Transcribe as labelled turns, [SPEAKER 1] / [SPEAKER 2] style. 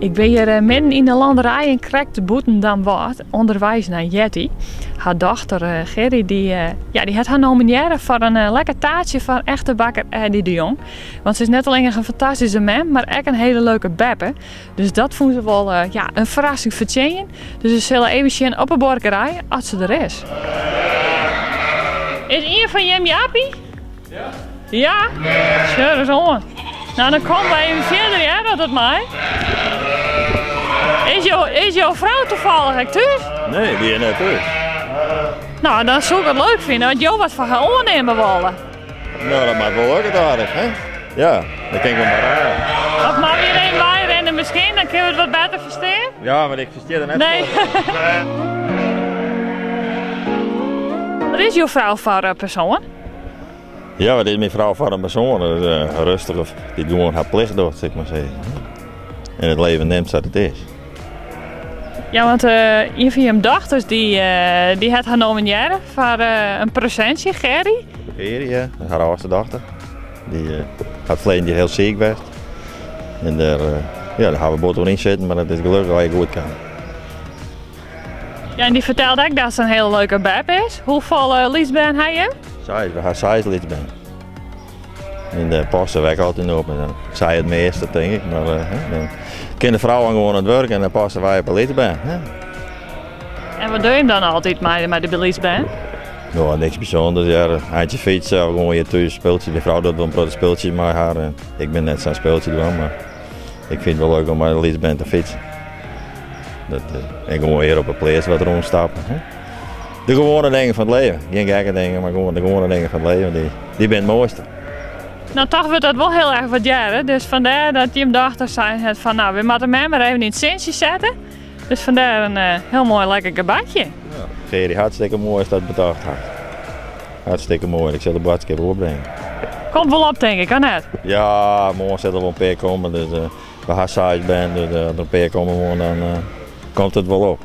[SPEAKER 1] Ik ben hier midden in de landerij in Krek de Boetendam-Waard, onderwijs naar Jetty. Haar dochter Gerry die had haar nomineren voor een lekker taartje van echte bakker Eddie de Jong. Want ze is net alleen een fantastische man, maar ook een hele leuke beppe. Dus dat vond ze wel een verrassing voor Tjeën. Dus ze zullen even zien op een borkerij als ze er is. Is iemand van Jem Jaapie? Ja. Ja? Sure, is on. Nou, dan komen we even verder, ja, dat het mij. Is jouw vrouw toevallig thuis?
[SPEAKER 2] Nee, die is net thuis.
[SPEAKER 1] Nou, dan zou ik het leuk vinden, want jou wat van gaan ondernemen willen.
[SPEAKER 2] Nou, dat maakt wel ook aardig, hè? Ja, dat kan ik wel maar aan.
[SPEAKER 1] Of mag weer een bijrennen misschien, dan kunnen we het wat beter verstaan?
[SPEAKER 2] Ja, maar ik versteer er net
[SPEAKER 1] nee. Wat is jouw vrouw voor persoon?
[SPEAKER 2] Ja, wat is mijn vrouw voor een persoon? Rustig, of die gewoon haar plicht doet, zeg maar zeggen. En het leven neemt zoals het is.
[SPEAKER 1] Ja, want een van je dochters die had haar nomineren voor een presentie, Gerry.
[SPEAKER 2] Gerry, ja, haar oudste dochter. Die had verleden die heel ziek was. En daar gaan we boter in zitten, maar het is gelukkig dat hij goed kan.
[SPEAKER 1] Ja, en die vertelde ook dat ze een hele leuke bab is. Hoeveel lies ben hij je?
[SPEAKER 2] We gaan 6 lid bij. En de passen werkt altijd op. En dan zei het meeste, denk ik. Maar dan kunnen de vrouwen gewoon aan het werk en dan passen wij op een lid bij.
[SPEAKER 1] En wat doe je hem dan altijd met de beleefdband?
[SPEAKER 2] Nou, niks bijzonders. Ja, een handje fietsen, gewoon je thuis speeltje. De vrouw doet wel een speeltje met haar. En ik ben net zo'n speeltje doen, maar ik vind het wel leuk om met een lidsband te fietsen. En gewoon weer op een place wat rondstappen. De gewone dingen van het leven. Geen gekke dingen, maar gewoon de gewone dingen van het leven. Die ben het mooiste.
[SPEAKER 1] Nou, toch wordt dat wel heel erg wat jaren. Dus vandaar dat je hem dacht zei van nou, we moeten hem maar even in het centje zetten. Dus vandaar een heel mooi lekker gebakje. Ja.
[SPEAKER 2] Gerry, hartstikke mooi als dat bedacht had. Hartstikke mooi. Ik zal de badskip opbrengen.
[SPEAKER 1] Komt wel op, denk ik, kan net?
[SPEAKER 2] Ja, morgen zal er wel een paar komen. Dus we gaan saai zijn. Dus als er een paar komen, dan komt het wel op.